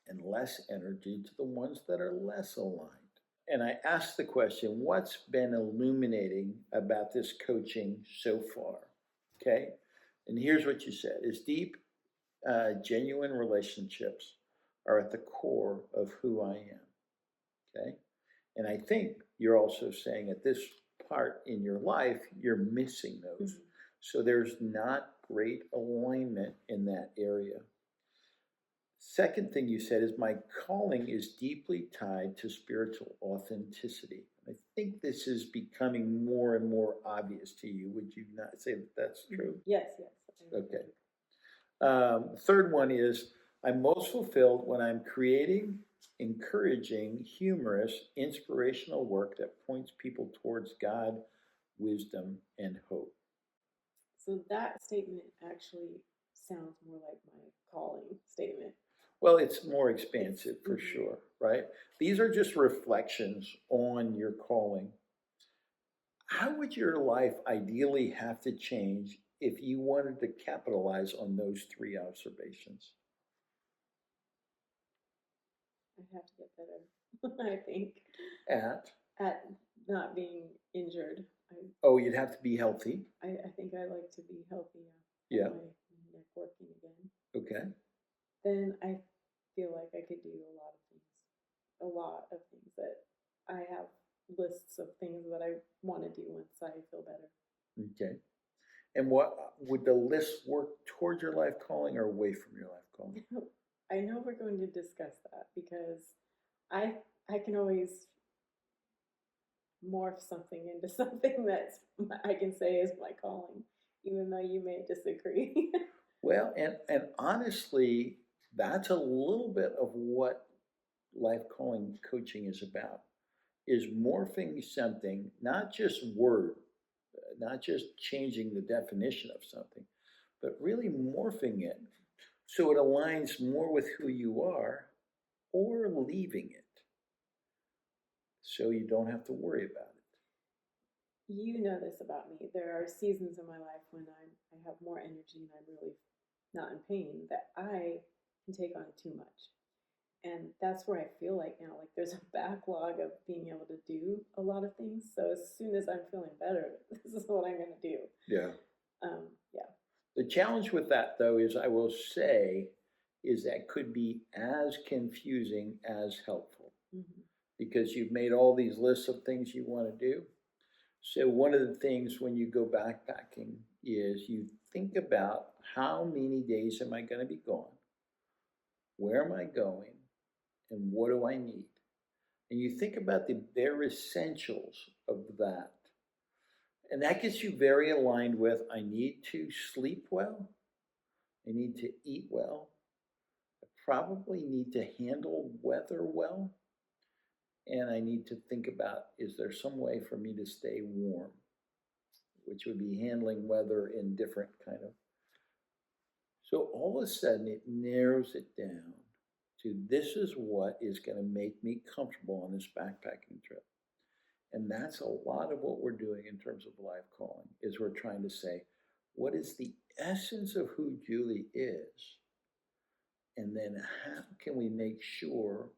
and less energy to the ones that are less aligned? And I asked the question, what's been illuminating about this coaching so far? Okay. And here's what you said, is deep, genuine relationships are at the core of who I am. Okay. And I think you're also saying at this part in your life, you're missing those. So there's not great alignment in that area. Second thing you said is my calling is deeply tied to spiritual authenticity. I think this is becoming more and more obvious to you. Would you not say that that's true? Yes. Okay. Third one is I'm most fulfilled when I'm creating, encouraging, humorous, inspirational work that points people towards God, wisdom, and hope. So that statement actually sounds more like my calling statement. Well, it's more expansive for sure, right? These are just reflections on your calling. How would your life ideally have to change if you wanted to capitalize on those 3 observations? I'd have to get better, I think. At not being injured. You'd have to be healthy. I think I like to be healthy. Yeah. My neck working again. Okay. Then I feel like I could do a lot of things that I have lists of things that I want to do once I feel better. Okay. And what would the list work toward your life calling or away from your life calling? I know we're going to discuss that because I can always morph something into something that's I can say is my calling, even though you may disagree. Well, and honestly, that's a little bit of what life calling coaching is about, is morphing something, not just word, not just changing the definition of something, but really morphing it so it aligns more with who you are, or leaving it so you don't have to worry about it. You know this about me. There are seasons in my life when I have more energy and I'm really not in pain that I can take on too much. And that's where I feel like now, like there's a backlog of being able to do a lot of things. So as soon as I'm feeling better, this is what I'm going to do. Yeah. Yeah. The challenge with that, though, is I will say, is that could be as confusing as helpful, because you've made all these lists of things you want to do. So one of the things when you go backpacking is you think about, how many days am I going to be gone? Where am I going? And what do I need? And you think about the bare essentials of that. And that gets you very aligned with, I need to sleep well. I need to eat well. I probably need to handle weather well. And I need to think about, is there some way for me to stay warm? Which would be handling weather in different kind of. So all of a sudden it narrows it down to, this is what is going to make me comfortable on this backpacking trip. And that's a lot of what we're doing in terms of life calling, is we're trying to say, what is the essence of who Julie is? And then how can we make sure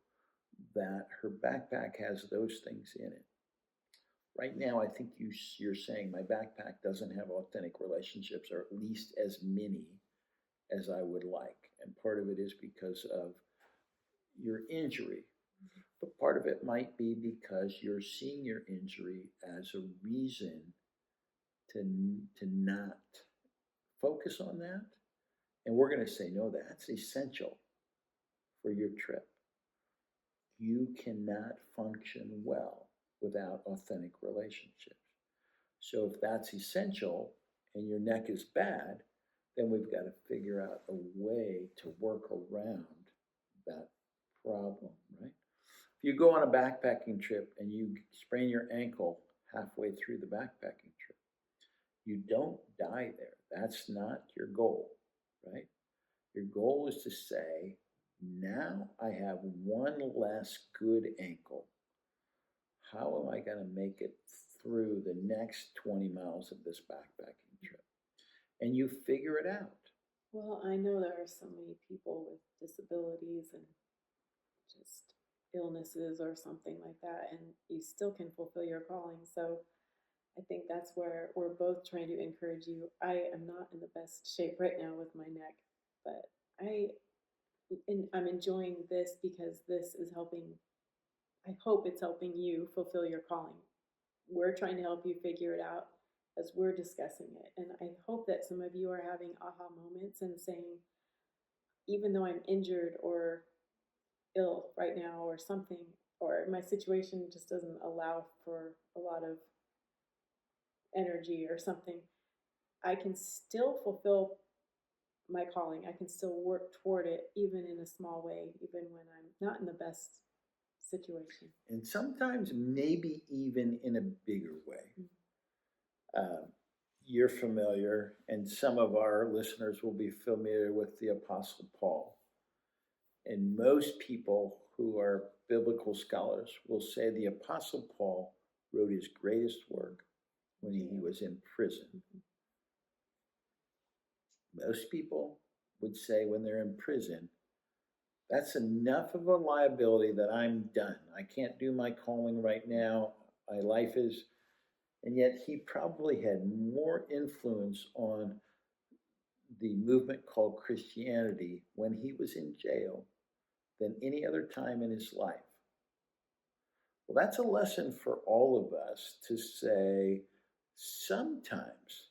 that her backpack has those things in it? Right now, I think you're saying my backpack doesn't have authentic relationships, or at least as many as I would like. And part of it is because of your injury. But part of it might be because you're seeing your injury as a reason to not focus on that. And we're going to say, no, that's essential for your trip. You cannot function well without authentic relationships. So if that's essential and your neck is bad, then we've got to figure out a way to work around that problem, right? If you go on a backpacking trip and you sprain your ankle halfway through the backpacking trip, you don't die there. That's not your goal, right? Your goal is to say, now I have one less good ankle. How am I going to make it through the next 20 miles of this backpacking trip? And you figure it out. Well, I know there are so many people with disabilities and just illnesses or something like that, and you still can fulfill your calling. So I think that's where we're both trying to encourage you. I am not in the best shape right now with my neck, but I'm enjoying this because this is helping. I hope it's helping you fulfill your calling. We're trying to help you figure it out as we're discussing it. And I hope that some of you are having aha moments and saying, even though I'm injured or ill right now or something, or my situation just doesn't allow for a lot of energy or something, I can still fulfill my calling. I can still work toward it, even in a small way, even when I'm not in the best situation. And sometimes maybe even in a bigger way. You're familiar, and some of our listeners will be familiar with the Apostle Paul. And most people who are biblical scholars will say the Apostle Paul wrote his greatest work when he was in prison. Most people would say when they're in prison, that's enough of a liability that I'm done. I can't do my calling right now. My life is, and yet he probably had more influence on the movement called Christianity when he was in jail than any other time in his life. Well, that's a lesson for all of us to say, sometimes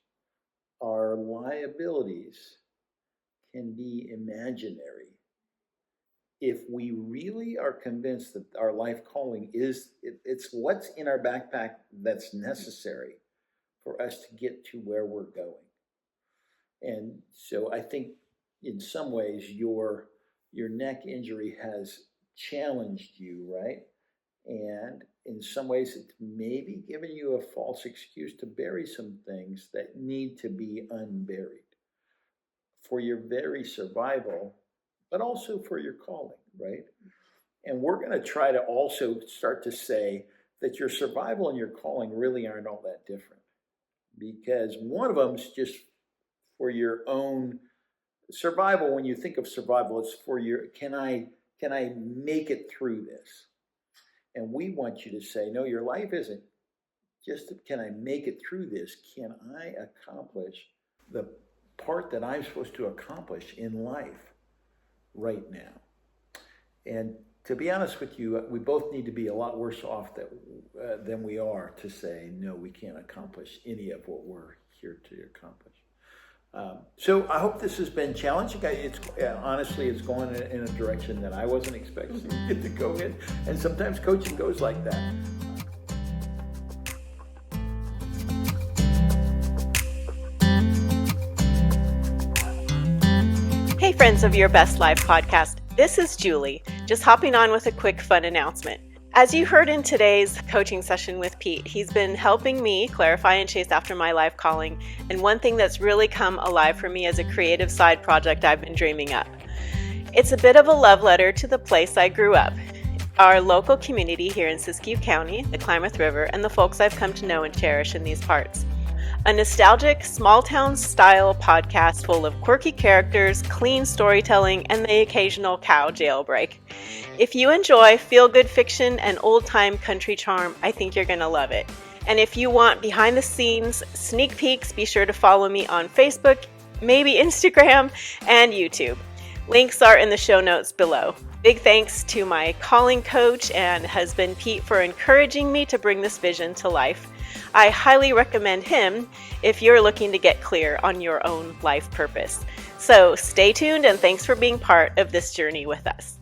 our liabilities can be imaginary if we really are convinced that our life calling it's what's in our backpack that's necessary for us to get to where we're going. And so I think in some ways your neck injury has challenged you, right? And in some ways it's maybe given you a false excuse to bury some things that need to be unburied for your very survival, but also for your calling, right? And we're going to try to also start to say that your survival and your calling really aren't all that different, because one of them's just for your own survival. When you think of survival, it's for your, can I make it through this? And we want you to say, no, your life isn't just, can I make it through this? Can I accomplish the part that I'm supposed to accomplish in life right now? And to be honest with you, we both need to be a lot worse off than we are to say, no, we can't accomplish any of what we're here to accomplish. So I hope this has been challenging. Honestly, it's going in a direction that I wasn't expecting it to go in. And sometimes coaching goes like that. Hey, friends of Your Best Life podcast. This is Julie, just hopping on with a quick fun announcement. As you heard in today's coaching session with Pete, he's been helping me clarify and chase after my life calling, and one thing that's really come alive for me is a creative side project I've been dreaming up. It's a bit of a love letter to the place I grew up, our local community here in Siskiyou County, the Klamath River, and the folks I've come to know and cherish in these parts. A nostalgic, small-town style podcast full of quirky characters, clean storytelling, and the occasional cow jailbreak. If you enjoy feel-good fiction and old-time country charm, I think you're going to love it. And if you want behind-the-scenes sneak peeks, be sure to follow me on Facebook, maybe Instagram, and YouTube. Links are in the show notes below. Big thanks to my calling coach and husband, Pete, for encouraging me to bring this vision to life. I highly recommend him if you're looking to get clear on your own life purpose. So stay tuned, and thanks for being part of this journey with us.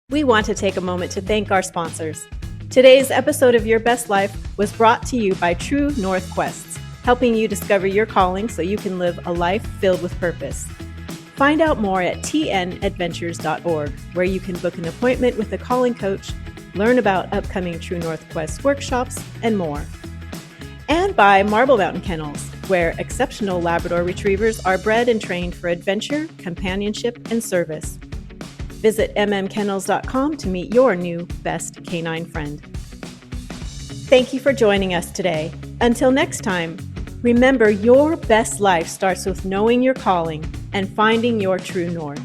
We want to take a moment to thank our sponsors. Today's episode of Your Best Life was brought to you by True North Quests, helping you discover your calling so you can live a life filled with purpose. Find out more at tnadventures.org, where you can book an appointment with a calling coach, learn about upcoming True North Quest workshops, and more. And by Marble Mountain Kennels, where exceptional Labrador retrievers are bred and trained for adventure, companionship, and service. Visit mmkennels.com to meet your new best canine friend. Thank you for joining us today. Until next time, remember your best life starts with knowing your calling and finding your true north.